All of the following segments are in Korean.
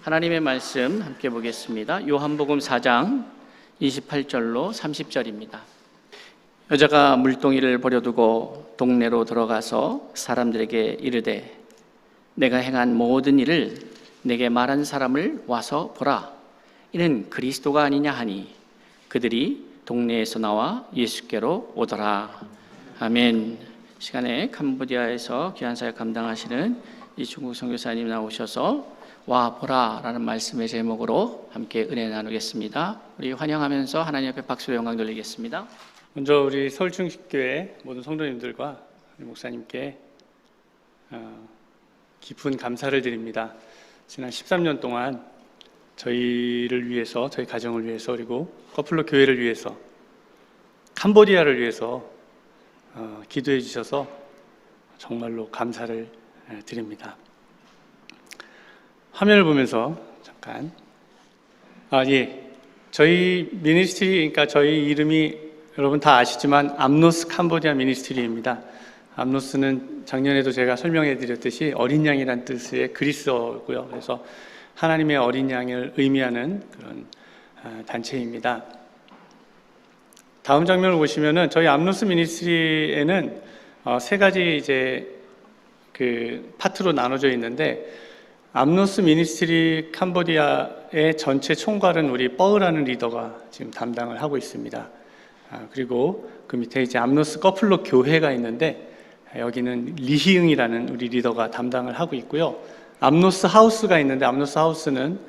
하나님의 말씀 함께 보겠습니다. 요한복음 4장 28절로 30절입니다. 여자가 물동이를 버려두고 동네로 들어가서 사람들에게 이르되 내가 행한 모든 일을 내게 말한 사람을 와서 보라. 이는 그리스도가 아니냐 하니 그들이 동네에서 나와 예수께로 오더라. 아멘. 시간에 캄보디아에서 귀한 사역 감당하시는 이중국 선교사님 나오셔서 와 보라 라는 말씀의 제목으로 함께 은혜 나누겠습니다. 우리 환영하면서 하나님 앞에 박수로 영광 돌리겠습니다. 먼저 우리 서울중식교회 모든 성도님들과 우리 목사님께 깊은 감사를 드립니다. 지난 13년 동안 저희를 위해서, 저희 가정을 위해서, 그리고 거플로 교회를 위해서, 캄보디아를 위해서 기도해 주셔서 정말로 감사를 드립니다. 화면을 보면서 잠깐 저희 미니스트리, 그러니까 저희 이름이 여러분 다 아시지만 암노스 캄보디아 미니스트리입니다. 암노스는 작년에도 제가 설명해 드렸듯이 어린 양이란 뜻의 그리스어고요. 그래서 하나님의 어린 양을 의미하는 그런 단체입니다. 다음 장면을 보시면은 저희 암노스 미니스트리에는 세 가지 이제 그 파트로 나눠져 있는데, 암노스 미니스트리 캄보디아의 전체 총괄은 우리 뻐으라는 리더가 지금 담당을 하고 있습니다. 그리고 그 밑에 이제 암노스 거플로 교회가 있는데 여기는 리희응이라는 우리 리더가 담당을 하고 있고요. 암노스 하우스가 있는데 암노스 하우스는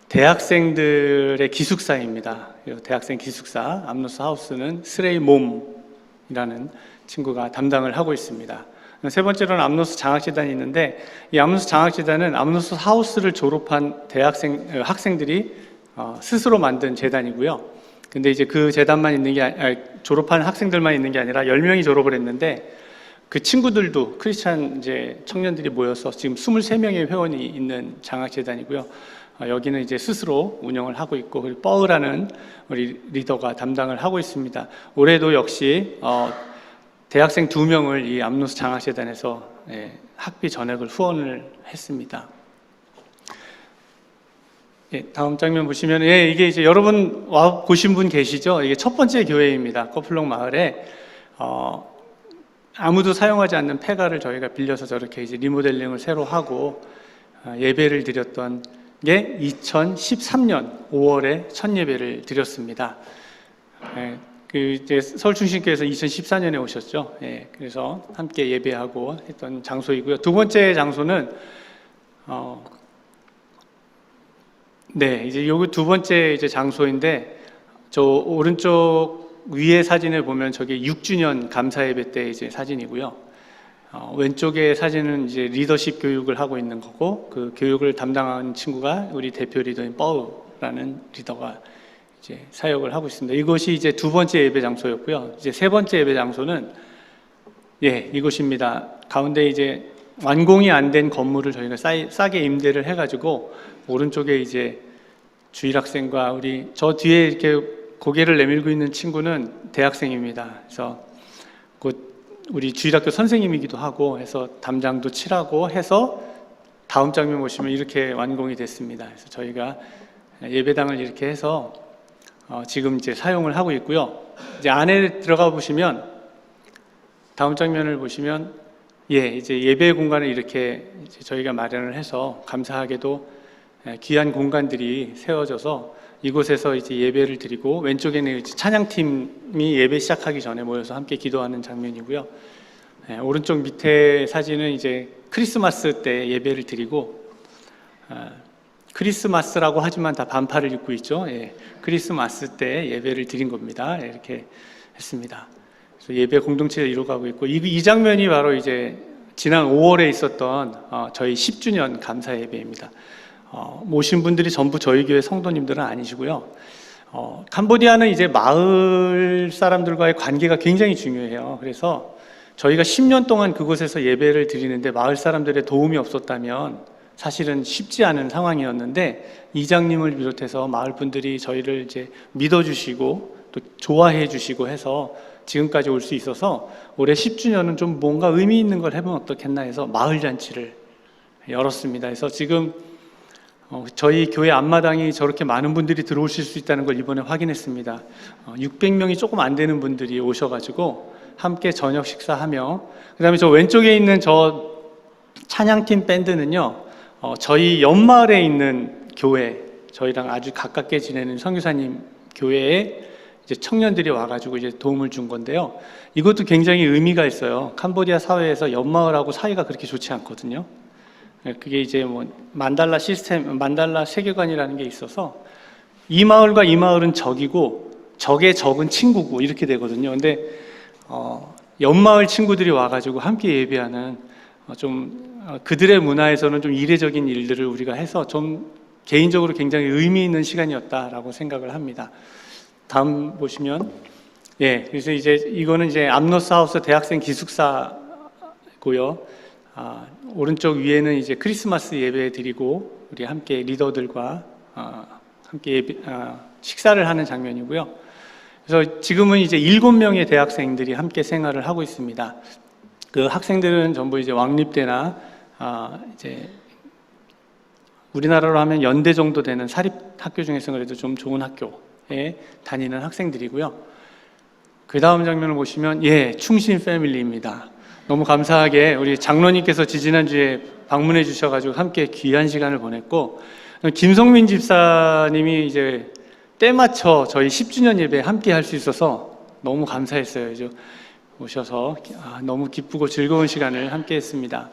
대학생들의 기숙사입니다. 대학생 기숙사 암노스 하우스는 스레이 몬이라는 친구가 담당을 하고 있습니다. 세 번째로는 암노스 장학재단이 있는데, 이 암노스 장학재단은 암노스 하우스를 졸업한 학생들이 스스로 만든 재단이고요. 근데 이제 그 재단만 있는 게 졸업한 학생들만 있는 게 아니라 10명이 졸업을 했는데 그 친구들도 크리스찬 이제 청년들이 모여서 지금 23명의 회원이 있는 장학재단이고요. 여기는 이제 스스로 운영을 하고 있고, 그리고 뻐으라는 우리 리더가 담당을 하고 있습니다. 올해도 역시 대학생 2명을 이 암노스 장학재단에서 학비 전액을 후원을 했습니다. 다음 장면 보시면 이게 이제 여러분 와 보신 분 계시죠? 이게 첫 번째 교회입니다. 거플록 마을에 아무도 사용하지 않는 폐가를 저희가 빌려서 저렇게 이제 리모델링을 새로 하고 예배를 드렸던 게 2013년 5월에 첫 예배를 드렸습니다. 그 이제 서울중심교회에서 2014년에 오셨죠. 그래서 함께 예배하고 했던 장소이고요. 두 번째 장소는 이제 요거 두 번째 이제 장소인데, 저 오른쪽 위에 사진을 보면 저게 6주년 감사 예배 때 이제 사진이고요. 왼쪽에 사진은 이제 리더십 교육을 하고 있는 거고, 그 교육을 담당하는 친구가 우리 대표 리더인 뻐우라는 리더가 이제 사역을 하고 있습니다. 이것이 이제 두 번째 예배 장소였고요. 이제 세 번째 예배 장소는 이곳입니다. 가운데 이제 완공이 안 된 건물을 저희가 싸게 임대를 해가지고, 오른쪽에 이제 주일학생과 우리 저 뒤에 이렇게 고개를 내밀고 있는 친구는 대학생입니다. 그래서 곧 우리 주일학교 선생님이기도 하고 해서 담장도 칠하고 해서 다음 장면 보시면 이렇게 완공이 됐습니다. 그래서 저희가 예배당을 이렇게 해서 지금 이제 사용을 하고 있고요. 이제 안에 들어가 보시면 다음 장면을 보시면 이제 예배 공간을 이렇게 이제 저희가 마련을 해서 감사하게도 귀한 공간들이 세워져서 이곳에서 이제 예배를 드리고, 왼쪽에는 이제 찬양팀이 예배 시작하기 전에 모여서 함께 기도하는 장면이고요. 오른쪽 밑에 사진은 이제 크리스마스 때 예배를 드리고, 크리스마스라고 하지만 다 반팔을 입고 있죠. 크리스마스 때 예배를 드린 겁니다. 이렇게 했습니다. 그래서 예배 공동체를 이루어가고 있고, 이 장면이 바로 이제 지난 5월에 있었던 저희 10주년 감사 예배입니다. 모신 분들이 전부 저희 교회 성도님들은 아니시고요. 캄보디아는 이제 마을 사람들과의 관계가 굉장히 중요해요. 그래서 저희가 10년 동안 그곳에서 예배를 드리는데 마을 사람들의 도움이 없었다면 사실은 쉽지 않은 상황이었는데, 이장님을 비롯해서 마을 분들이 저희를 이제 믿어주시고 또 좋아해 주시고 해서 지금까지 올 수 있어서 올해 10주년은 좀 뭔가 의미 있는 걸 해보면 어떻겠나 해서 마을 잔치를 열었습니다. 그래서 지금 저희 교회 앞마당이 저렇게 많은 분들이 들어오실 수 있다는 걸 이번에 확인했습니다. 600명이 조금 안 되는 분들이 오셔가지고 함께 저녁 식사하며, 그 다음에 저 왼쪽에 있는 저 찬양팀 밴드는요, 저희 옆마을에 있는 교회, 저희랑 아주 가깝게 지내는 선교사님 교회에 이제 청년들이 와가지고 이제 도움을 준 건데요. 이것도 굉장히 의미가 있어요. 캄보디아 사회에서 옆마을하고 사이가 그렇게 좋지 않거든요. 그게 이제 뭐 만달라 시스템, 만달라 세계관이라는 게 있어서 이 마을과 이 마을은 적이고 적의 적은 친구고 이렇게 되거든요. 근데 옆마을 친구들이 와가지고 함께 예배하는 그들의 문화에서는 좀 이례적인 일들을 우리가 해서 좀 개인적으로 굉장히 의미 있는 시간이었다라고 생각을 합니다. 다음 보시면, 그래서 이제 이거는 이제 암노스 하우스 대학생 기숙사고요. 오른쪽 위에는 이제 크리스마스 예배 드리고 우리 함께 리더들과 함께 식사를 하는 장면이고요. 그래서 지금은 이제 7명의 대학생들이 함께 생활을 하고 있습니다. 그 학생들은 전부 이제 왕립대나 이제 우리나라로 하면 연대 정도 되는 사립 학교 중에서 그래도 좀 좋은 학교에 다니는 학생들이고요. 그 다음 장면을 보시면 충신 패밀리입니다. 너무 감사하게 우리 장로님께서 지지난주에 방문해 주셔가지고 함께 귀한 시간을 보냈고, 김성민 집사님이 이제 때 맞춰 저희 10주년 예배에 함께 할 수 있어서 너무 감사했어요. 이제 오셔서 너무 기쁘고 즐거운 시간을 함께 했습니다.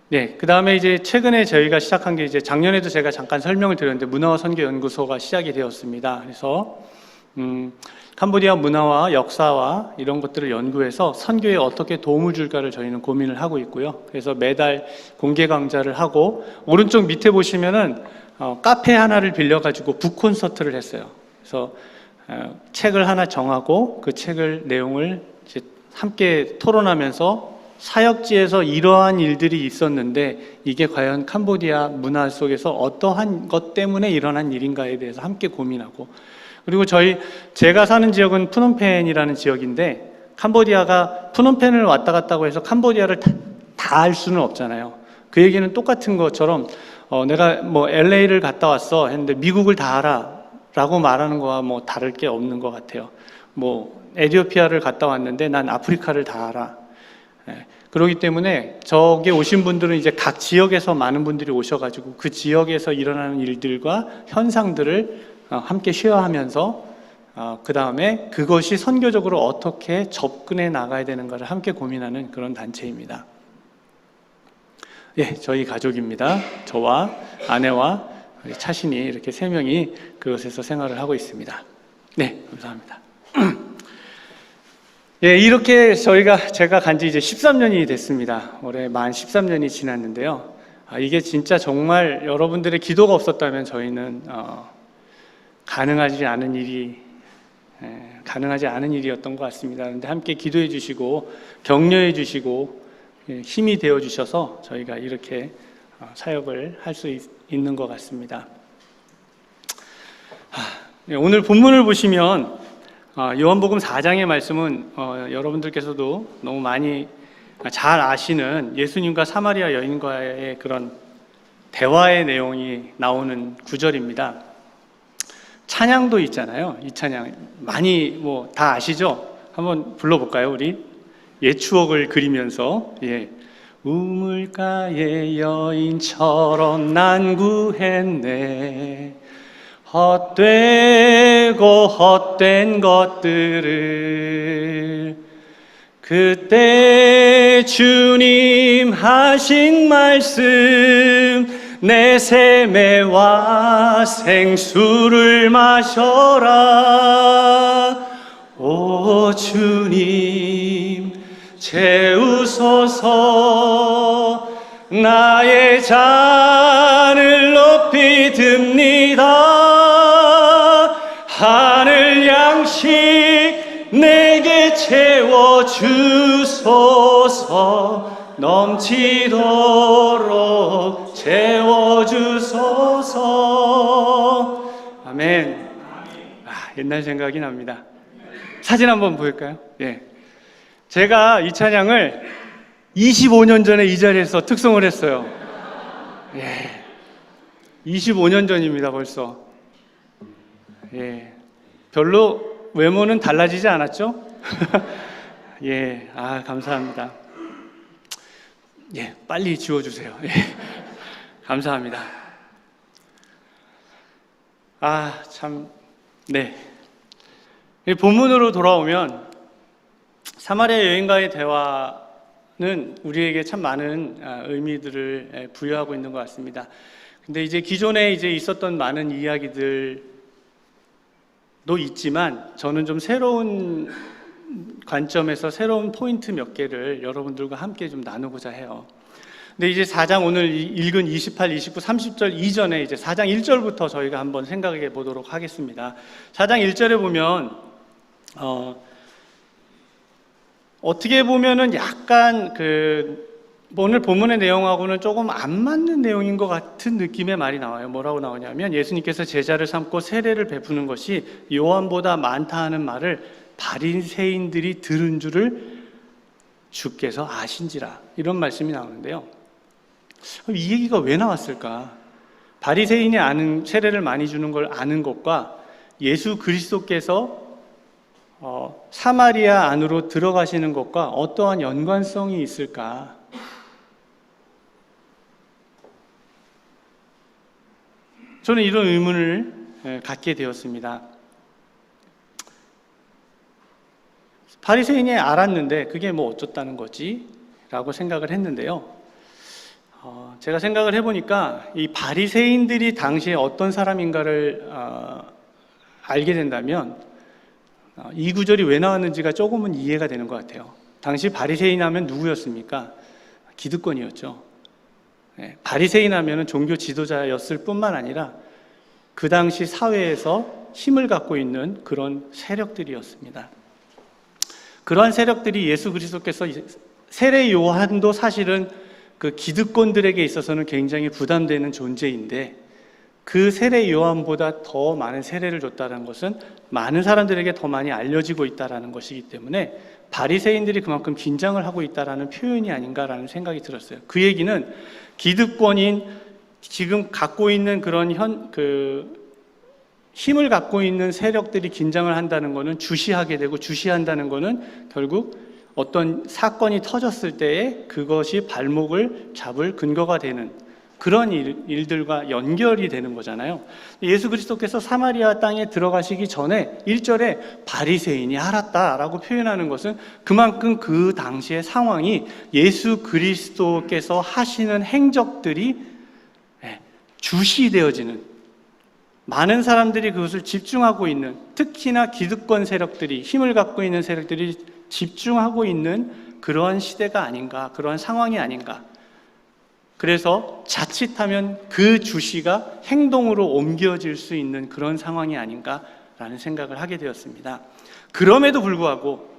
그 다음에 이제 최근에 저희가 시작한 게 이제 작년에도 제가 잠깐 설명을 드렸는데 문화와 선교 연구소가 시작이 되었습니다. 그래서 캄보디아 문화와 역사와 이런 것들을 연구해서 선교에 어떻게 도움을 줄까를 저희는 고민을 하고 있고요. 그래서 매달 공개 강좌를 하고, 오른쪽 밑에 보시면은 카페 하나를 빌려가지고 북 콘서트를 했어요. 그래서 책을 하나 정하고 그 책을 내용을 이제 함께 토론하면서 사역지에서 이러한 일들이 있었는데 이게 과연 캄보디아 문화 속에서 어떠한 것 때문에 일어난 일인가에 대해서 함께 고민하고, 그리고 제가 사는 지역은 푸놈펜이라는 지역인데, 캄보디아가 푸놈펜을 왔다 갔다고 해서 캄보디아를 다 알 수는 없잖아요. 그 얘기는 똑같은 것처럼 내가 뭐 LA를 갔다 왔어 했는데 미국을 다 알아 라고 말하는 거와 뭐 다를 게 없는 것 같아요. 뭐 에티오피아를 갔다 왔는데 난 아프리카를 다 알아. 그렇기 때문에 저기 오신 분들은 이제 각 지역에서 많은 분들이 오셔가지고 그 지역에서 일어나는 일들과 현상들을 함께 쉐어하면서 그 다음에 그것이 선교적으로 어떻게 접근해 나가야 되는가를 함께 고민하는 그런 단체입니다. 저희 가족입니다. 저와 아내와 차신이 이렇게 3명이 그곳에서 생활을 하고 있습니다. 감사합니다. 이렇게 제가 간지 이제 13년이 됐습니다. 올해 만 13년이 지났는데요. 이게 진짜 정말 여러분들의 기도가 없었다면 저희는 가능하지 않은 일이었던 것 같습니다. 그런데 함께 기도해 주시고 격려해 주시고 힘이 되어 주셔서 저희가 이렇게 사역을 할 수 있는 것 같습니다. 오늘 본문을 보시면 요한복음 4장의 말씀은 여러분들께서도 너무 많이 잘 아시는 예수님과 사마리아 여인과의 그런 대화의 내용이 나오는 구절입니다. 찬양도 있잖아요. 이 찬양 많이 다 아시죠? 한번 불러볼까요? 우리 옛 추억을 그리면서 우물가의 여인처럼 난 구했네. 헛되고 헛된 것들을 그때 주님 하신 말씀 내 샘에와 생수를 마셔라. 오 주님 채우소서. 나의 잔을 높이 듭니다. 하늘 양식 내게 채워주소서. 넘치도록 채워주소서. 아멘. 옛날 생각이 납니다. 사진 한번 보일까요? 제가 이 찬양을 25년 전에 이 자리에서 특송을 했어요. 25년 전입니다, 벌써. 예. 별로 외모는 달라지지 않았죠? 예. 감사합니다. 예. 빨리 지워주세요. 예. 감사합니다. 참. 네. 본문으로 돌아오면 사마리아 여인과의 대화는 우리에게 참 많은 의미들을 부여하고 있는 것 같습니다. 근데 이제 기존에 있었던 많은 이야기들도 있지만 저는 좀 새로운 관점에서 새로운 포인트 몇 개를 여러분들과 함께 좀 나누고자 해요. 근데 이제 4장 오늘 읽은 28, 29, 30절 이전에 이제 4장 1절부터 저희가 한번 생각해 보도록 하겠습니다. 4장 1절에 보면 어떻게 보면은 약간 오늘 본문의 내용하고는 조금 안 맞는 내용인 것 같은 느낌의 말이 나와요. 뭐라고 나오냐면 예수님께서 제자를 삼고 세례를 베푸는 것이 요한보다 많다 하는 말을 바리새인들이 들은 줄을 주께서 아신지라, 이런 말씀이 나오는데요. 이 얘기가 왜 나왔을까? 바리새인이 세례를 많이 주는 걸 아는 것과 예수 그리스도께서 사마리아 안으로 들어가시는 것과 어떠한 연관성이 있을까? 저는 이런 의문을 갖게 되었습니다. 바리새인이 알았는데 그게 뭐 어쩌다는 거지? 라고 생각을 했는데요. 제가 생각을 해보니까 이 바리새인들이 당시에 어떤 사람인가를 알게 된다면 이 구절이 왜 나왔는지가 조금은 이해가 되는 것 같아요. 당시 바리새인 하면 누구였습니까? 기득권이었죠. 바리새인 하면 종교 지도자였을 뿐만 아니라 그 당시 사회에서 힘을 갖고 있는 그런 세력들이었습니다. 그러한 세력들이 예수 그리스도께서 세례 요한도 사실은 그 기득권들에게 있어서는 굉장히 부담되는 존재인데 그 세례 요한보다 더 많은 세례를 줬다는 것은 많은 사람들에게 더 많이 알려지고 있다는 것이기 때문에 바리새인들이 그만큼 긴장을 하고 있다는 표현이 아닌가라는 생각이 들었어요. 그 얘기는 기득권인 지금 갖고 있는 그런 힘을 갖고 있는 세력들이 긴장을 한다는 것은 주시하게 되고, 주시한다는 것은 결국 어떤 사건이 터졌을 때에 그것이 발목을 잡을 근거가 되는 그런 일들과 연결이 되는 거잖아요. 예수 그리스도께서 사마리아 땅에 들어가시기 전에 1절에 바리새인이 알았다라고 표현하는 것은 그만큼 그 당시의 상황이 예수 그리스도께서 하시는 행적들이 주시되어지는, 많은 사람들이 그것을 집중하고 있는, 특히나 기득권 세력들이, 힘을 갖고 있는 세력들이 집중하고 있는 그러한 시대가 아닌가, 그러한 상황이 아닌가. 그래서 자칫하면 그 주시가 행동으로 옮겨질 수 있는 그런 상황이 아닌가라는 생각을 하게 되었습니다. 그럼에도 불구하고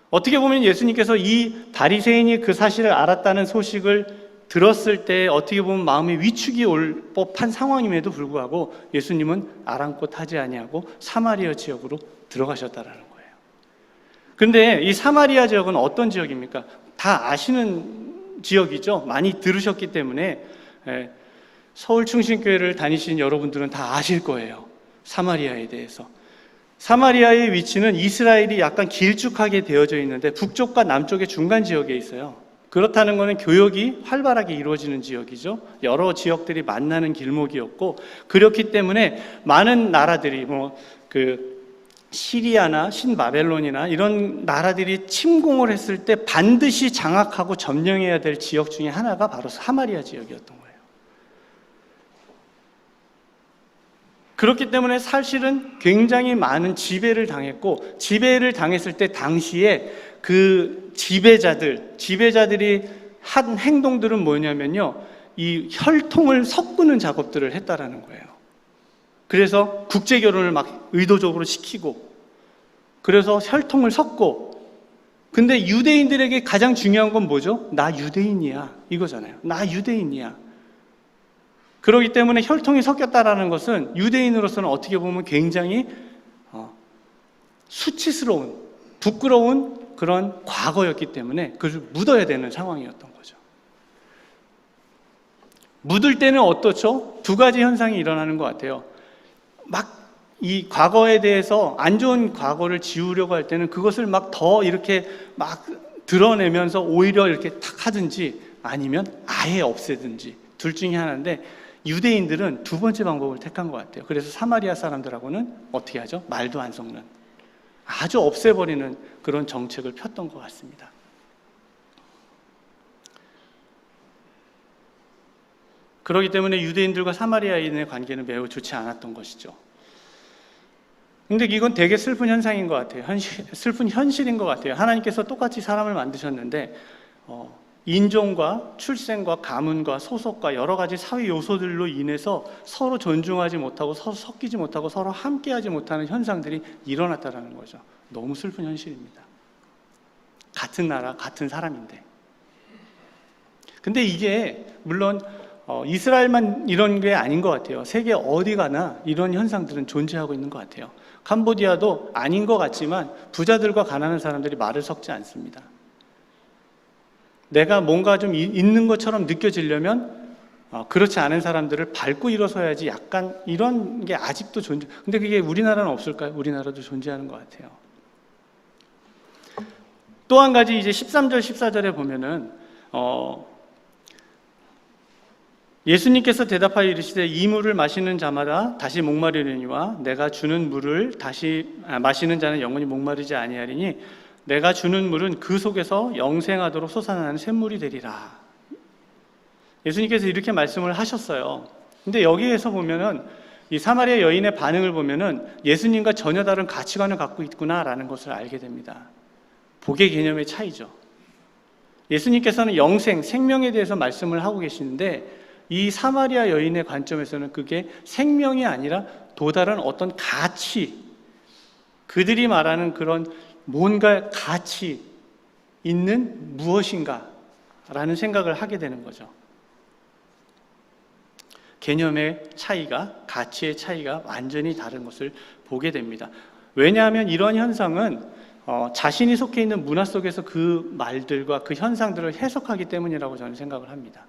어떻게 보면 예수님께서 이 바리새인이 그 사실을 알았다는 소식을 들었을 때 어떻게 보면 마음에 위축이 올 법한 상황임에도 불구하고 예수님은 아랑곳하지 아니하고 사마리아 지역으로 들어가셨다라는 거예요. 그런데 이 사마리아 지역은 어떤 지역입니까? 다 아시는 지역이죠. 많이 들으셨기 때문에 서울 충신교회를 다니신 여러분들은 다 아실 거예요. 사마리아에 대해서. 사마리아의 위치는 이스라엘이 약간 길쭉하게 되어져 있는데 북쪽과 남쪽의 중간 지역에 있어요. 그렇다는 것은 교역이 활발하게 이루어지는 지역이죠. 여러 지역들이 만나는 길목이었고, 그렇기 때문에 많은 나라들이 시리아나 신바벨론이나 이런 나라들이 침공을 했을 때 반드시 장악하고 점령해야 될 지역 중에 하나가 바로 사마리아 지역이었던 거예요. 그렇기 때문에 사실은 굉장히 많은 지배를 당했고, 지배를 당했을 때 당시에 그 지배자들이 한 행동들은 뭐냐면요, 이 혈통을 섞는 작업들을 했다라는 거예요. 그래서 국제 결혼을 막 의도적으로 시키고, 그래서 혈통을 섞고, 근데 유대인들에게 가장 중요한 건 뭐죠? 나 유대인이야, 이거잖아요. 나 유대인이야. 그렇기 때문에 혈통이 섞였다라는 것은 유대인으로서는 어떻게 보면 굉장히 수치스러운, 부끄러운 그런 과거였기 때문에 그것을 묻어야 되는 상황이었던 거죠. 묻을 때는 어떻죠? 두 가지 현상이 일어나는 것 같아요. 막 이 과거에 대해서 안 좋은 과거를 지우려고 할 때는 그것을 막 더 이렇게 막 드러내면서 오히려 이렇게 탁 하든지 아니면 아예 없애든지 둘 중에 하나인데, 유대인들은 두 번째 방법을 택한 것 같아요. 그래서 사마리아 사람들하고는 어떻게 하죠? 말도 안 섞는, 아주 없애버리는 그런 정책을 폈던 것 같습니다. 그렇기 때문에 유대인들과 사마리아인의 관계는 매우 좋지 않았던 것이죠. 근데 이건 되게 슬픈 현상인 것 같아요. 슬픈 현실인 것 같아요. 하나님께서 똑같이 사람을 만드셨는데 인종과 출생과 가문과 소속과 여러 가지 사회 요소들로 인해서 서로 존중하지 못하고 서로 섞이지 못하고 서로 함께하지 못하는 현상들이 일어났다는 거죠. 너무 슬픈 현실입니다. 같은 나라, 같은 사람인데. 근데 이게 물론 이스라엘만 이런 게 아닌 것 같아요. 세계 어디 가나 이런 현상들은 존재하고 있는 것 같아요. 캄보디아도 아닌 것 같지만 부자들과 가난한 사람들이 말을 섞지 않습니다. 내가 뭔가 좀 있는 것처럼 느껴지려면 그렇지 않은 사람들을 밟고 일어서야지, 약간 이런 게 아직도 존재. 근데 그게 우리나라는 없을까요? 우리나라도 존재하는 것 같아요. 또 한 가지 이제 13절 14절에 보면은 예수님께서 대답하여 이르시되 이 물을 마시는 자마다 다시 목마르려니와 내가 주는 물을 다시 마시는 자는 영원히 목마르지 아니하리니 내가 주는 물은 그 속에서 영생하도록 솟아나는 샘물이 되리라. 예수님께서 이렇게 말씀을 하셨어요. 근데 여기에서 보면은 이 사마리아 여인의 반응을 보면은 예수님과 전혀 다른 가치관을 갖고 있구나라는 것을 알게 됩니다. 복의 개념의 차이죠. 예수님께서는 영생, 생명에 대해서 말씀을 하고 계시는데 이 사마리아 여인의 관점에서는 그게 생명이 아니라 또 다른 어떤 가치, 그들이 말하는 그런 뭔가 가치 있는 무엇인가 라는 생각을 하게 되는 거죠. 개념의 차이가, 가치의 차이가 완전히 다른 것을 보게 됩니다. 왜냐하면 이런 현상은 자신이 속해 있는 문화 속에서 그 말들과 그 현상들을 해석하기 때문이라고 저는 생각을 합니다.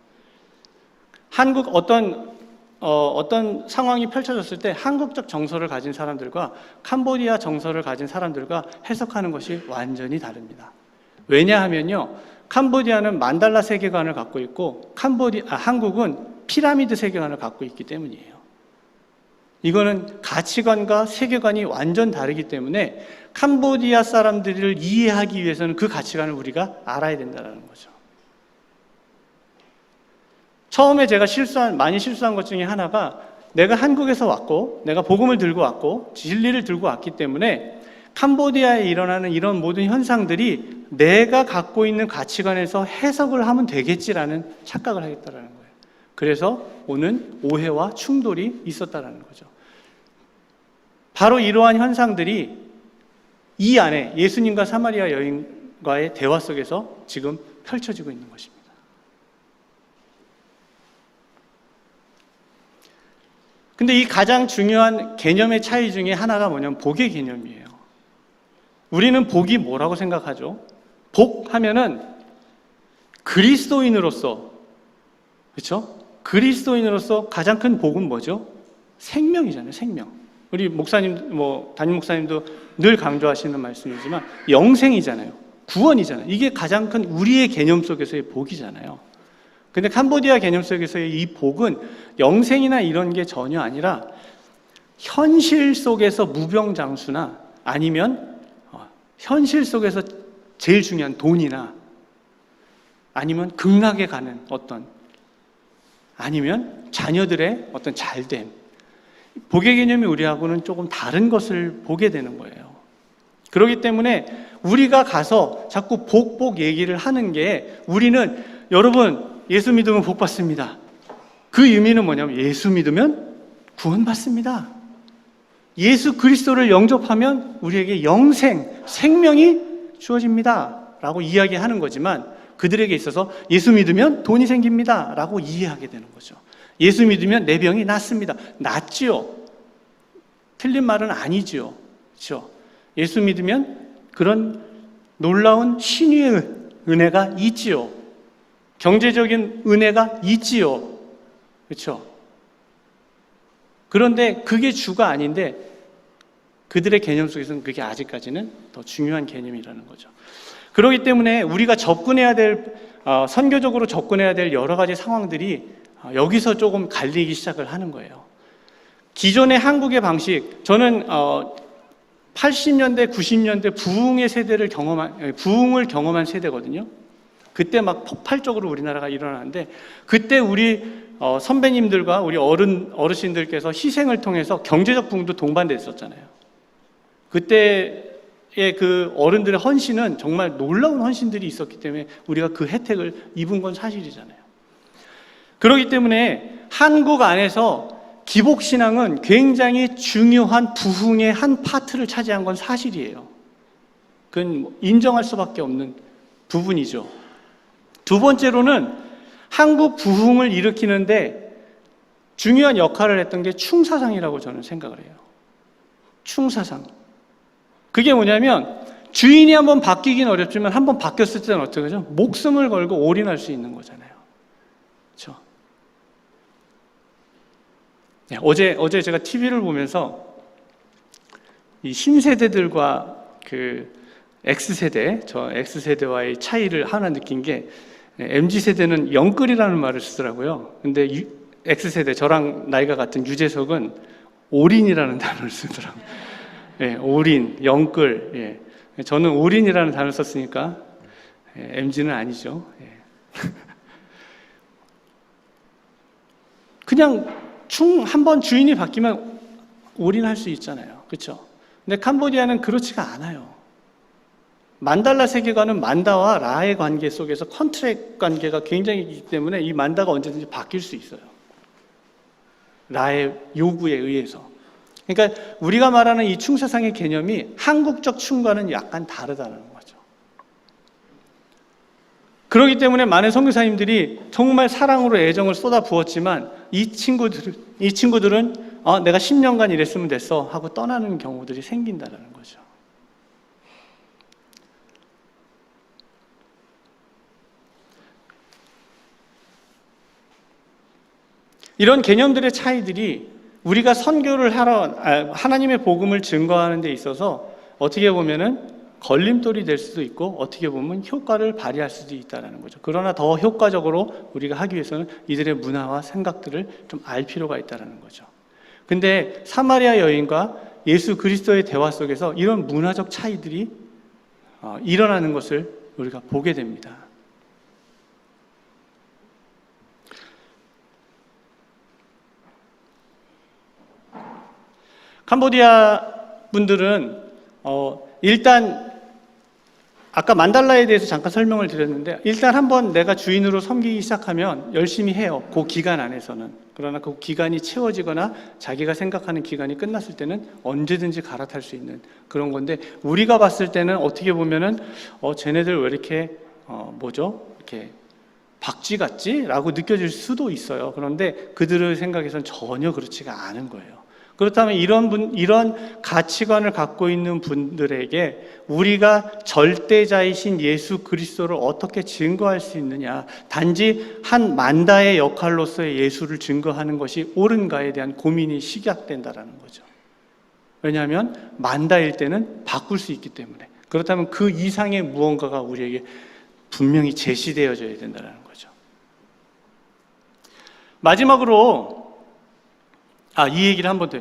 한국 어떤 상황이 펼쳐졌을 때 한국적 정서를 가진 사람들과 캄보디아 정서를 가진 사람들과 해석하는 것이 완전히 다릅니다. 왜냐하면요, 캄보디아는 만달라 세계관을 갖고 있고 한국은 피라미드 세계관을 갖고 있기 때문이에요. 이거는 가치관과 세계관이 완전 다르기 때문에 캄보디아 사람들을 이해하기 위해서는 그 가치관을 우리가 알아야 된다는 거죠. 처음에 제가 많이 실수한 것 중에 하나가, 내가 한국에서 왔고 내가 복음을 들고 왔고 진리를 들고 왔기 때문에 캄보디아에 일어나는 이런 모든 현상들이 내가 갖고 있는 가치관에서 해석을 하면 되겠지라는 착각을 하겠다는 거예요. 그래서 오는 오해와 충돌이 있었다는 거죠. 바로 이러한 현상들이 이 안에 예수님과 사마리아 여인과의 대화 속에서 지금 펼쳐지고 있는 것입니다. 근데 이 가장 중요한 개념의 차이 중에 하나가 뭐냐면 복의 개념이에요. 우리는 복이 뭐라고 생각하죠? 복 하면은 그리스도인으로서, 그렇죠? 그리스도인으로서 가장 큰 복은 뭐죠? 생명이잖아요, 생명. 우리 목사님, 담임 목사님도 늘 강조하시는 말씀이지만 영생이잖아요. 구원이잖아요. 이게 가장 큰 우리의 개념 속에서의 복이잖아요. 근데 캄보디아 개념 속에서의 이 복은 영생이나 이런 게 전혀 아니라 현실 속에서 무병장수나 아니면 현실 속에서 제일 중요한 돈이나 아니면 극락에 가는 아니면 자녀들의 어떤 잘됨, 복의 개념이 우리하고는 조금 다른 것을 보게 되는 거예요. 그렇기 때문에 우리가 가서 자꾸 복 얘기를 하는 게, 우리는 여러분 예수 믿으면 복 받습니다. 그 의미는 뭐냐면 예수 믿으면 구원받습니다. 예수 그리스도를 영접하면 우리에게 영생, 생명이 주어집니다 라고 이야기하는 거지만, 그들에게 있어서 예수 믿으면 돈이 생깁니다 라고 이해하게 되는 거죠. 예수 믿으면 내 병이 낫습니다. 낫지요. 틀린 말은 아니지요. 그렇죠? 예수 믿으면 그런 놀라운 신유의 은혜가 있지요. 경제적인 은혜가 있지요. 그렇죠? 그런데 그게 주가 아닌데 그들의 개념 속에서는 그게 아직까지는 더 중요한 개념이라는 거죠. 그렇기 때문에 우리가 선교적으로 접근해야 될 여러 가지 상황들이 여기서 조금 갈리기 시작을 하는 거예요. 기존의 한국의 방식, 저는 80년대, 90년대 부흥을 경험한 세대거든요. 그때 막 폭발적으로 우리나라가 일어나는데, 그때 우리 선배님들과 우리 어르신들께서 희생을 통해서 경제적 부흥도 동반됐었잖아요. 그때의 그 어른들의 헌신은 정말 놀라운 헌신들이 있었기 때문에 우리가 그 혜택을 입은 건 사실이잖아요. 그렇기 때문에 한국 안에서 기복신앙은 굉장히 중요한 부흥의 한 파트를 차지한 건 사실이에요. 그건 인정할 수밖에 없는 부분이죠. 두 번째로는 한국 부흥을 일으키는데 중요한 역할을 했던 게 충사상이라고 저는 생각을 해요. 충사상. 그게 뭐냐면 주인이 한번 바뀌긴 어렵지만 한번 바뀌었을 때는 어떻게 하죠? 목숨을 걸고 올인할 수 있는 거잖아요. 그렇죠? 네, 어제 제가 TV를 보면서 이 신세대들과 그 저 X세대와의 차이를 하나 느낀 게, MZ세대는 영끌이라는 말을 쓰더라고요. 근데 X세대, 저랑 나이가 같은 유재석은 올인이라는 단어를 쓰더라고요. 예, 올인, 영끌. 예. 저는 올인이라는 단어를 썼으니까 MZ는 아니죠. 예. 그냥 한번 주인이 바뀌면 올인할 수 있잖아요. 그렇죠? 근데 캄보디아는 그렇지가 않아요. 만달라 세계관은 만다와 라의 관계 속에서 컨트랙 관계가 굉장히 있기 때문에 이 만다가 언제든지 바뀔 수 있어요. 라의 요구에 의해서. 그러니까 우리가 말하는 이 충사상의 개념이 한국적 충과는 약간 다르다는 거죠. 그렇기 때문에 많은 선교사님들이 정말 사랑으로 애정을 쏟아 부었지만 이 친구들은 내가 10년간 이랬으면 됐어 하고 떠나는 경우들이 생긴다는 거죠. 이런 개념들의 차이들이 우리가 선교를 하나님의 복음을 증거하는 데 있어서 어떻게 보면은 걸림돌이 될 수도 있고 어떻게 보면 효과를 발휘할 수도 있다는 거죠. 그러나 더 효과적으로 우리가 하기 위해서는 이들의 문화와 생각들을 좀 알 필요가 있다는 거죠. 근데 사마리아 여인과 예수 그리스도의 대화 속에서 이런 문화적 차이들이 일어나는 것을 우리가 보게 됩니다. 캄보디아 분들은 일단 아까 만달라에 대해서 잠깐 설명을 드렸는데, 일단 한번 내가 주인으로 섬기기 시작하면 열심히 해요. 그 기간 안에서는. 그러나 그 기간이 채워지거나 자기가 생각하는 기간이 끝났을 때는 언제든지 갈아탈 수 있는 그런 건데, 우리가 봤을 때는 어떻게 보면은 쟤네들 왜 이렇게 이렇게 박쥐 같지? 라고 느껴질 수도 있어요. 그런데 그들의 생각에서는 전혀 그렇지가 않은 거예요. 그렇다면 이런 가치관을 갖고 있는 분들에게 우리가 절대자이신 예수 그리스도를 어떻게 증거할 수 있느냐, 단지 한 만다의 역할로서의 예수를 증거하는 것이 옳은가에 대한 고민이 시작된다는 거죠. 왜냐하면 만다일 때는 바꿀 수 있기 때문에. 그렇다면 그 이상의 무언가가 우리에게 분명히 제시되어져야 된다는 거죠. 마지막으로 이 얘기를 한번 더.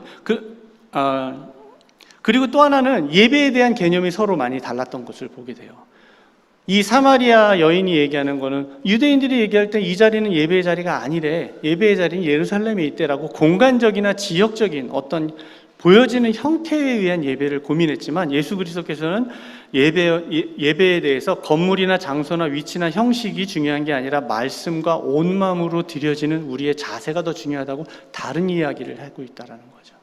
그리고 또 하나는 예배에 대한 개념이 서로 많이 달랐던 것을 보게 돼요. 이 사마리아 여인이 얘기하는 거는 유대인들이 얘기할 때 이 자리는 예배의 자리가 아니래. 예배의 자리는 예루살렘에 있대라고 공간적이나 지역적인 어떤 보여지는 형태에 의한 예배를 고민했지만, 예수 그리스도께서는 예배에 대해서 건물이나 장소나 위치나 형식이 중요한 게 아니라 말씀과 온 마음으로 드려지는 우리의 자세가 더 중요하다고 다른 이야기를 하고 있다는 거죠.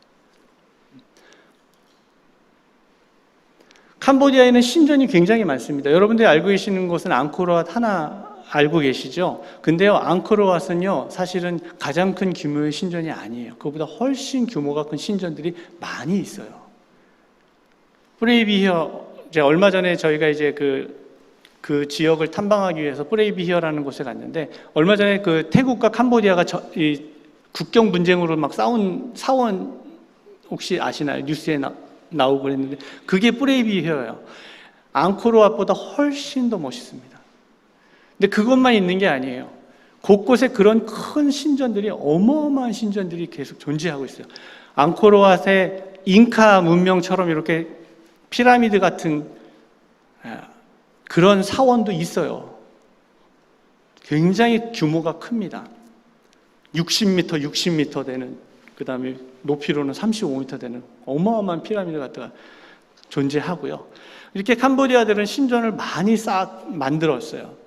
캄보디아에는 신전이 굉장히 많습니다. 여러분들이 알고 계시는 것은 앙코르왓 하나 알고 계시죠? 근데요, 앙코르왓은요 사실은 가장 큰 규모의 신전이 아니에요. 그보다 훨씬 규모가 큰 신전들이 많이 있어요. 프레이비히어, 이제 얼마 전에 저희가 이제 그 지역을 탐방하기 위해서 프레이비히어라는 곳에 갔는데, 얼마 전에 그 태국과 캄보디아가 국경 분쟁으로 막 싸운 사원 혹시 아시나요? 뉴스에 나오고 그랬는데 그게 브레이비 헤어예요. 앙코르왓보다 훨씬 더 멋있습니다. 근데 그것만 있는 게 아니에요. 곳곳에 그런 큰 신전들이, 어마어마한 신전들이 계속 존재하고 있어요. 앙코르왓의 잉카 문명처럼 이렇게 피라미드 같은 그런 사원도 있어요. 굉장히 규모가 큽니다. 60m 되는, 그 다음에 높이로는 35m 되는 어마어마한 피라미드 같은 존재하고요. 이렇게 캄보디아들은 신전을 많이 만들었어요.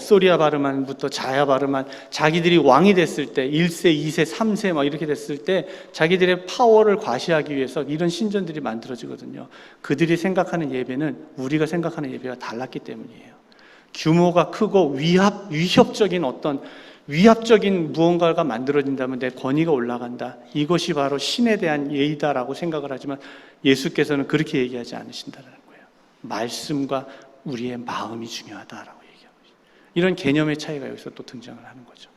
소리아 바르만부터 자야 바르만, 자기들이 왕이 됐을 때 1세, 2세, 3세 막 이렇게 됐을 때 자기들의 파워를 과시하기 위해서 이런 신전들이 만들어지거든요. 그들이 생각하는 예배는 우리가 생각하는 예배가 달랐기 때문이에요. 규모가 크고 위압적인 무언가가 만들어진다면 내 권위가 올라간다. 이것이 바로 신에 대한 예의다라고 생각을 하지만 예수께서는 그렇게 얘기하지 않으신다는 거예요. 말씀과 우리의 마음이 중요하다라고 얘기하고 있어요. 이런 개념의 차이가 여기서 또 등장을 하는 거죠.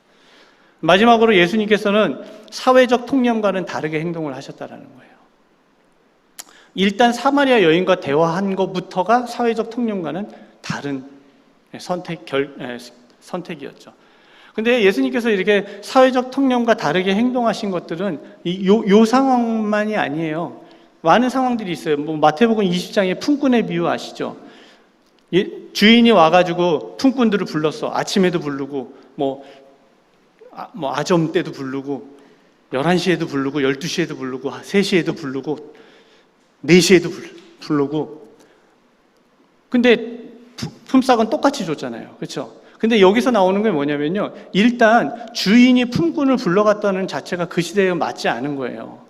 마지막으로 예수님께서는 사회적 통념과는 다르게 행동을 하셨다는 거예요. 일단 사마리아 여인과 대화한 것부터가 사회적 통념과는 다른 선택이었죠. 근데 예수님께서 이렇게 사회적 통념과 다르게 행동하신 것들은 요 상황만이 아니에요. 많은 상황들이 있어요. 마태복음 20장의 품꾼의 비유 아시죠? 주인이 와가지고 품꾼들을 불렀어. 아침에도 부르고, 아점 때도 부르고, 11시에도 부르고, 12시에도 부르고, 3시에도 부르고, 4시에도 부르고. 근데 품삯은 똑같이 줬잖아요. 그렇죠? 근데 여기서 나오는 게 뭐냐면요. 일단 주인이 품꾼을 불러갔다는 자체가 그 시대에 맞지 않은 거예요.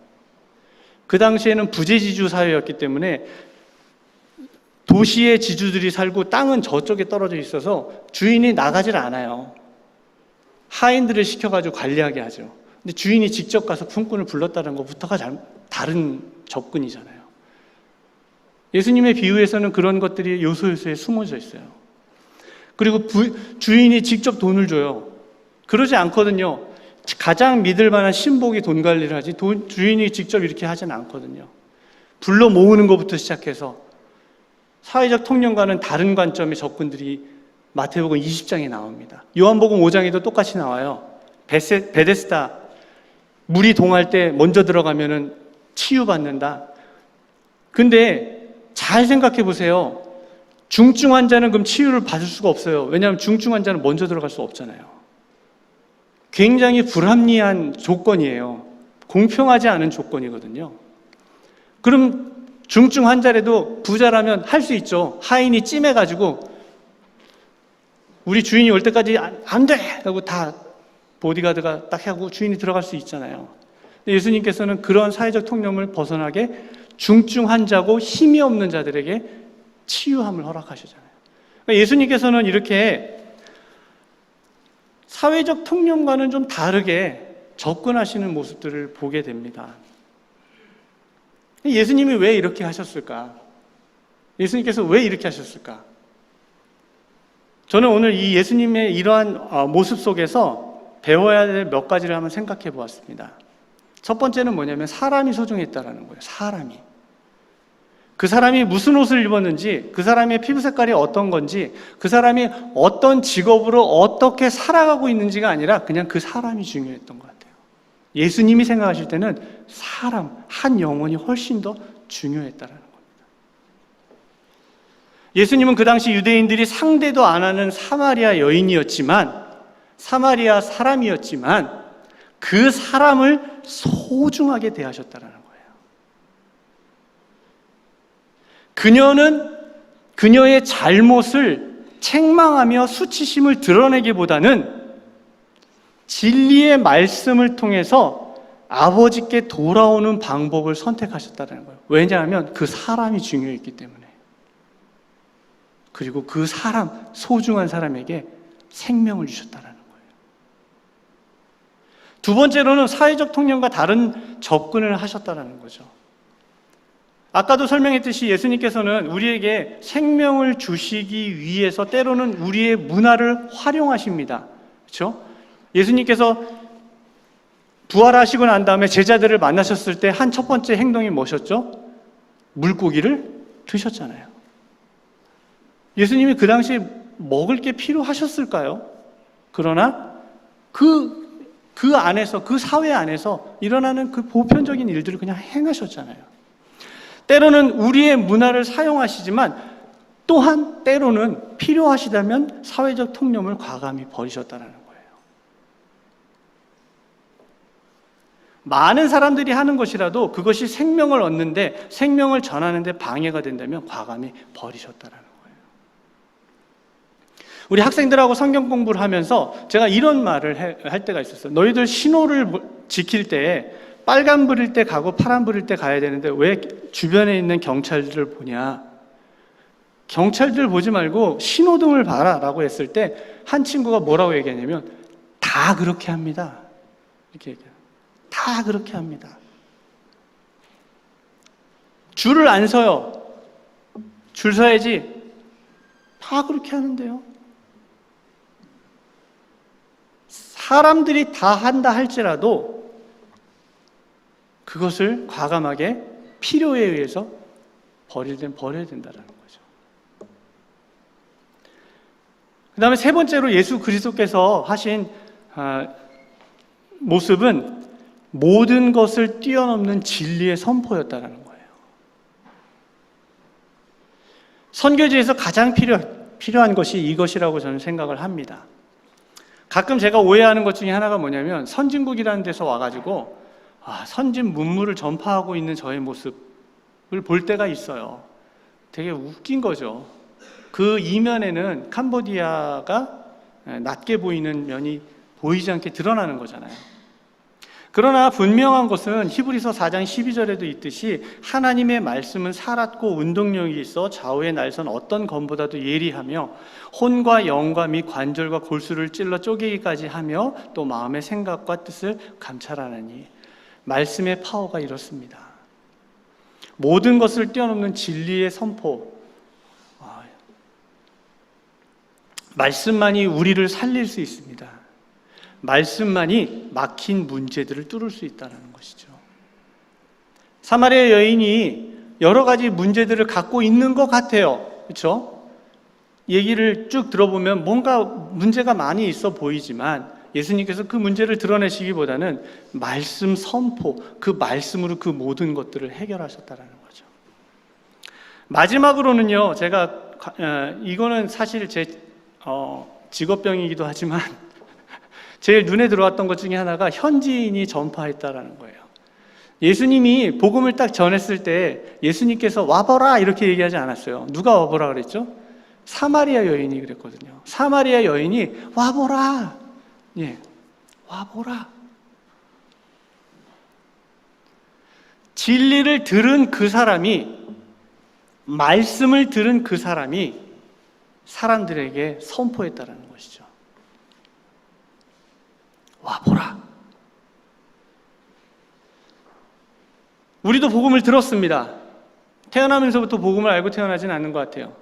그 당시에는 부재지주 사회였기 때문에 도시의 지주들이 살고 땅은 저쪽에 떨어져 있어서 주인이 나가질 않아요. 하인들을 시켜가지고 관리하게 하죠. 근데 주인이 직접 가서 품꾼을 불렀다는 것부터가 다른 접근이잖아요. 예수님의 비유에서는 그런 것들이 요소요소에 숨어져 있어요. 그리고 주인이 직접 돈을 줘요. 그러지 않거든요. 가장 믿을 만한 신복이 돈 관리를 하지 주인이 직접 이렇게 하진 않거든요. 불러 모으는 것부터 시작해서 사회적 통념과는 다른 관점의 접근들이 마태복음 20장에 나옵니다. 요한복음 5장에도 똑같이 나와요. 베데스다, 물이 동할 때 먼저 들어가면은 치유받는다. 근데 잘 생각해 보세요. 중증 환자는 그럼 치유를 받을 수가 없어요. 왜냐하면 중증 환자는 먼저 들어갈 수 없잖아요. 굉장히 불합리한 조건이에요. 공평하지 않은 조건이거든요. 그럼 중증 환자라도 부자라면 할 수 있죠. 하인이 찜해가지고 우리 주인이 올 때까지 안 돼! 하고 다 보디가드가 딱 하고 주인이 들어갈 수 있잖아요. 근데 예수님께서는 그런 사회적 통념을 벗어나게 중증 환자고 힘이 없는 자들에게 치유함을 허락하시잖아요. 그러니까 예수님께서는 이렇게 사회적 통념과는 좀 다르게 접근하시는 모습들을 보게 됩니다. 예수님이 왜 이렇게 하셨을까? 예수님께서 왜 이렇게 하셨을까? 저는 오늘 이 예수님의 이러한 모습 속에서 배워야 될 몇 가지를 한번 생각해 보았습니다. 첫 번째는 뭐냐면 사람이 소중했다라는 거예요. 사람이. 그 사람이 무슨 옷을 입었는지, 그 사람의 피부 색깔이 어떤 건지, 그 사람이 어떤 직업으로 어떻게 살아가고 있는지가 아니라 그냥 그 사람이 중요했던 것 같아요. 예수님이 생각하실 때는 사람, 한 영혼이 훨씬 더 중요했다라는 겁니다. 예수님은 그 당시 유대인들이 상대도 안 하는 사마리아 여인이었지만, 사마리아 사람이었지만 그 사람을 소중하게 대하셨다라는 거예요. 그녀는 그녀의 잘못을 책망하며 수치심을 드러내기보다는 진리의 말씀을 통해서 아버지께 돌아오는 방법을 선택하셨다는 거예요. 왜냐하면 그 사람이 중요했기 때문에. 그리고 그 사람, 소중한 사람에게 생명을 주셨다는 거예요. 두 번째로는 사회적 통념과 다른 접근을 하셨다는 거죠. 아까도 설명했듯이 예수님께서는 우리에게 생명을 주시기 위해서 때로는 우리의 문화를 활용하십니다. 그렇죠? 예수님께서 부활하시고 난 다음에 제자들을 만나셨을 때 한 첫 번째 행동이 무엇이었죠? 물고기를 드셨잖아요. 예수님이 그 당시에 먹을 게 필요하셨을까요? 그러나 그 안에서, 그 사회 안에서 일어나는 그 보편적인 일들을 그냥 행하셨잖아요. 때로는 우리의 문화를 사용하시지만 또한 때로는 필요하시다면 사회적 통념을 과감히 버리셨다는 거예요. 많은 사람들이 하는 것이라도 그것이 생명을 얻는데, 생명을 전하는 데 방해가 된다면 과감히 버리셨다는 거예요. 우리 학생들하고 성경 공부를 하면서 제가 이런 말을 할 때가 있었어요. 너희들 신호를 지킬 때 빨간 불일 때 가고 파란 불일 때 가야 되는데 왜 주변에 있는 경찰들을 보냐? 경찰들 보지 말고 신호등을 봐라 라고 했을 때 한 친구가 뭐라고 얘기하냐면 다 그렇게 합니다. 이렇게 얘기해요. 다 그렇게 합니다. 줄을 안 서요. 줄 서야지. 다 그렇게 하는데요. 사람들이 다 한다 할지라도 그것을 과감하게 필요에 의해서 버려야 된다는 거죠. 그 다음에 세 번째로 예수 그리스도께서 하신 모습은 모든 것을 뛰어넘는 진리의 선포였다는 거예요. 선교지에서 가장 필요한 것이 이것이라고 저는 생각을 합니다. 가끔 제가 오해하는 것 중에 하나가 뭐냐면 선진국이라는 데서 와가지고 선진 문물을 전파하고 있는 저의 모습을 볼 때가 있어요. 되게 웃긴 거죠. 그 이면에는 캄보디아가 낮게 보이는 면이 보이지 않게 드러나는 거잖아요. 그러나 분명한 것은 히브리서 4장 12절에도 있듯이 하나님의 말씀은 살았고 운동력이 있어 좌우의 날선 어떤 검보다도 예리하며 혼과 영과 및 관절과 골수를 찔러 쪼개기까지 하며 또 마음의 생각과 뜻을 감찰하느니 말씀의 파워가 이렇습니다. 모든 것을 뛰어넘는 진리의 선포, 말씀만이 우리를 살릴 수 있습니다. 말씀만이 막힌 문제들을 뚫을 수 있다는 것이죠. 사마리아 여인이 여러 가지 문제들을 갖고 있는 것 같아요. 그렇죠? 얘기를 쭉 들어보면 뭔가 문제가 많이 있어 보이지만 예수님께서 그 문제를 드러내시기보다는 말씀 선포, 그 말씀으로 그 모든 것들을 해결하셨다는 거죠. 마지막으로는요, 제가 이거는 사실 제 직업병이기도 하지만 제일 눈에 들어왔던 것 중에 하나가 현지인이 전파했다라는 거예요. 예수님이 복음을 딱 전했을 때 예수님께서 와보라 이렇게 얘기하지 않았어요. 누가 와보라 그랬죠? 사마리아 여인이 그랬거든요. 사마리아 여인이 와보라. 예, 와보라. 진리를 들은 그 사람이, 말씀을 들은 그 사람이 사람들에게 선포했다라는 것이죠. 와보라. 우리도 복음을 들었습니다. 태어나면서부터 복음을 알고 태어나진 않는 것 같아요.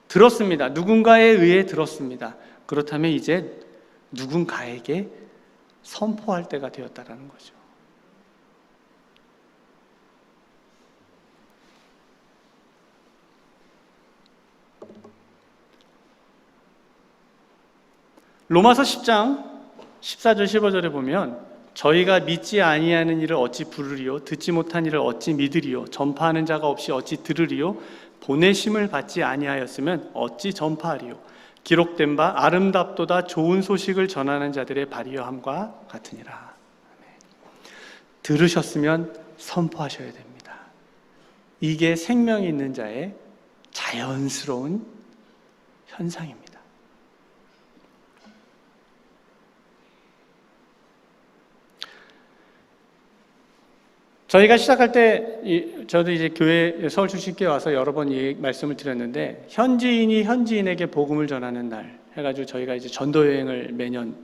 들었습니다. 누군가에 의해 들었습니다. 그렇다면 이제 누군가에게 선포할 때가 되었다라는 거죠. 로마서 10장 14절 15절에 보면 저희가 믿지 아니하는 일을 어찌 부르리요 듣지 못한 일을 어찌 믿으리요 전파하는 자가 없이 어찌 들으리요 보내심을 받지 아니하였으면 어찌 전파하리요 기록된 바 아름답도다 좋은 소식을 전하는 자들의 발이여함과 같으니라. 들으셨으면 선포하셔야 됩니다. 이게 생명이 있는 자의 자연스러운 현상입니다. 저희가 시작할 때 저도 이제 교회 서울 출신교회 와서 여러 번 이 말씀을 드렸는데 현지인이 현지인에게 복음을 전하는 날 해가지고 저희가 이제 전도 여행을 매년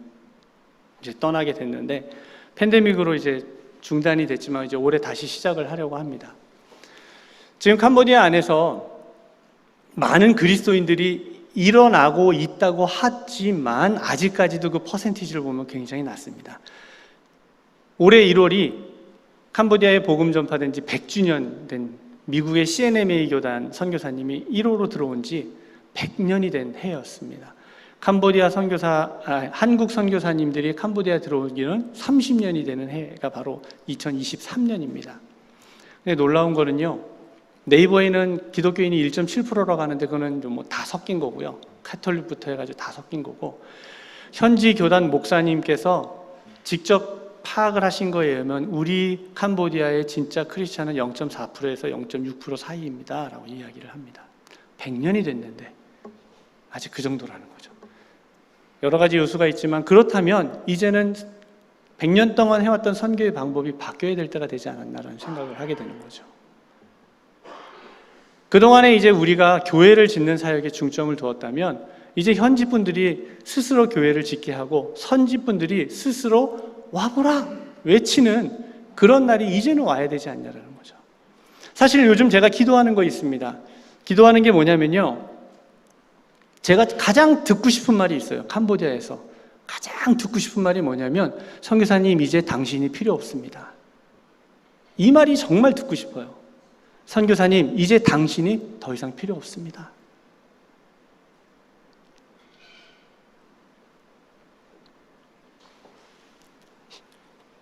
이제 떠나게 됐는데 팬데믹으로 이제 중단이 됐지만 이제 올해 다시 시작을 하려고 합니다. 지금 캄보디아 안에서 많은 그리스도인들이 일어나고 있다고 하지만 아직까지도 그 퍼센티지를 보면 굉장히 낮습니다. 올해 1월이 캄보디아에 복음 전파된 지 100주년 된 미국의 CNMA 교단 선교사님이 1호로 들어온 지 100년이 된 해였습니다. 한국 선교사님들이 캄보디아 들어오기는 30년이 되는 해가 바로 2023년입니다. 근데 놀라운 거는요, 네이버에는 기독교인이 1.7%라고 하는데 그거는 뭐 다 섞인 거고요. 카톨릭부터 해가지고 다 섞인 거고, 현지 교단 목사님께서 직접 파악을 하신 거에 의하면 우리 캄보디아의 진짜 크리스찬은 0.4%에서 0.6% 사이입니다 라고 이야기를 합니다. 100년이 됐는데 아직 그 정도라는 거죠. 여러 가지 요소가 있지만, 그렇다면 이제는 100년 동안 해왔던 선교의 방법이 바뀌어야 될 때가 되지 않았나라는 생각을 하게 되는 거죠. 그동안에 이제 우리가 교회를 짓는 사역에 중점을 두었다면, 이제 현지 분들이 스스로 교회를 짓게 하고 선지 분들이 스스로 와보라 외치는 그런 날이 이제는 와야 되지 않냐라는 거죠. 사실 요즘 제가 기도하는 거 있습니다. 기도하는 게 뭐냐면요, 제가 가장 듣고 싶은 말이 있어요. 캄보디아에서 가장 듣고 싶은 말이 뭐냐면, 선교사님 이제 당신이 필요 없습니다. 이 말이 정말 듣고 싶어요. 선교사님 이제 당신이 더 이상 필요 없습니다.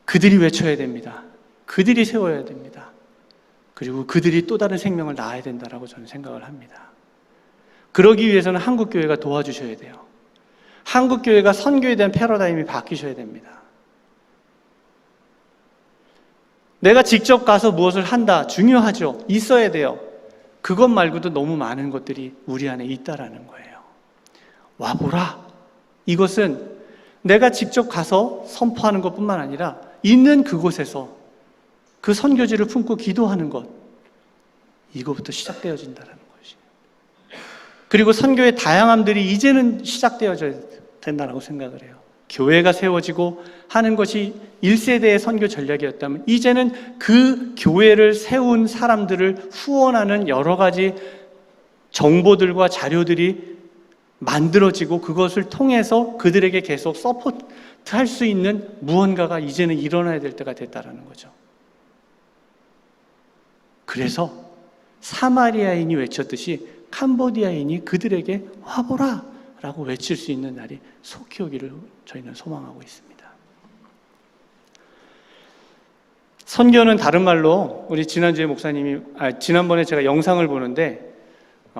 그들이 외쳐야 됩니다. 그들이 세워야 됩니다. 그리고 그들이 또 다른 생명을 낳아야 된다라고 저는 생각을 합니다. 그러기 위해서는 한국교회가 도와주셔야 돼요. 한국교회가 선교에 대한 패러다임이 바뀌셔야 됩니다. 내가 직접 가서 무엇을 한다, 중요하죠. 있어야 돼요. 그것 말고도 너무 많은 것들이 우리 안에 있다라는 거예요. 와보라. 이것은 내가 직접 가서 선포하는 것뿐만 아니라 있는 그곳에서 그 선교지를 품고 기도하는 것, 이거부터 시작되어진다는 것이. 그리고 선교의 다양함들이 이제는 시작되어져야 된다고 생각을 해요. 교회가 세워지고 하는 것이 1세대의 선교 전략이었다면, 이제는 그 교회를 세운 사람들을 후원하는 여러 가지 정보들과 자료들이 만들어지고, 그것을 통해서 그들에게 계속 서포트할 수 있는 무언가가 이제는 일어나야 될 때가 됐다는 거죠. 그래서 사마리아인이 외쳤듯이 캄보디아인이 그들에게 와보라 라고 외칠 수 있는 날이 속히 오기를 저희는 소망하고 있습니다. 선교는 다른 말로, 우리 지난주에 지난번에 제가 영상을 보는데,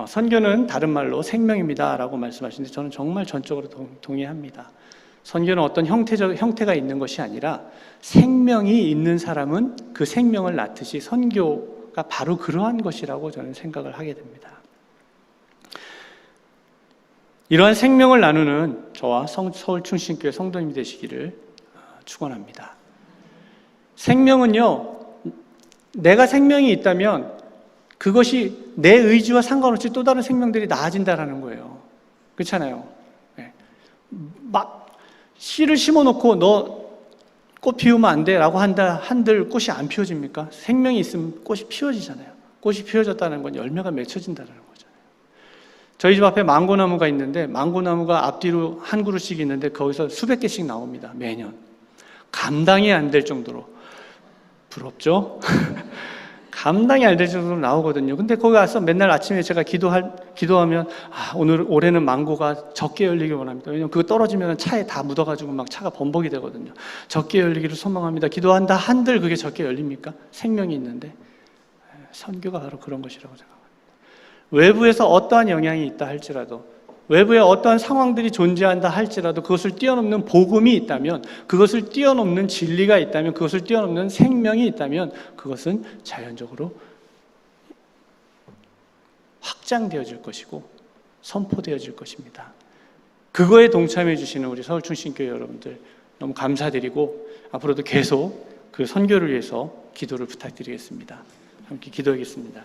선교는 다른 말로 생명입니다 라고 말씀하시는데, 저는 정말 전적으로 동의합니다. 선교는 어떤 형태가 있는 것이 아니라 생명이 있는 사람은 그 생명을 낳듯이 선교가 바로 그러한 것이라고 저는 생각을 하게 됩니다. 이러한 생명을 나누는 저와 서울 충신교회 성도님이 되시기를 축원합니다. 생명은요, 내가 생명이 있다면 그것이 내 의지와 상관없이 또 다른 생명들이 나아진다라는 거예요. 그렇잖아요. 네. 막 씨를 심어놓고 너 꽃 피우면 안 돼 라고 한들 꽃이 안 피워집니까? 생명이 있으면 꽃이 피워지잖아요. 꽃이 피워졌다는 건 열매가 맺혀진다는 거잖아요. 저희 집 앞에 망고나무가 있는데, 망고나무가 앞뒤로 한 그루씩 있는데 거기서 수백 개씩 나옵니다. 매년. 감당이 안 될 정도로. 부럽죠? 감당이 안 될 정도로 나오거든요. 근데 거기 가서 맨날 아침에 제가 기도하면, 올해는 망고가 적게 열리길 원합니다. 왜냐면 그거 떨어지면 차에 다 묻어가지고 막 차가 범벅이 되거든요. 적게 열리기를 소망합니다. 기도한다 한들 그게 적게 열립니까? 생명이 있는데. 선교가 바로 그런 것이라고 생각합니다. 외부에서 어떠한 영향이 있다 할지라도, 외부에 어떠한 상황들이 존재한다 할지라도 그것을 뛰어넘는 복음이 있다면, 그것을 뛰어넘는 진리가 있다면, 그것을 뛰어넘는 생명이 있다면, 그것은 자연적으로 확장되어질 것이고 선포되어질 것입니다. 그거에 동참해 주시는 우리 서울충신교회 여러분들 너무 감사드리고, 앞으로도 계속 그 선교를 위해서 기도를 부탁드리겠습니다. 함께 기도하겠습니다.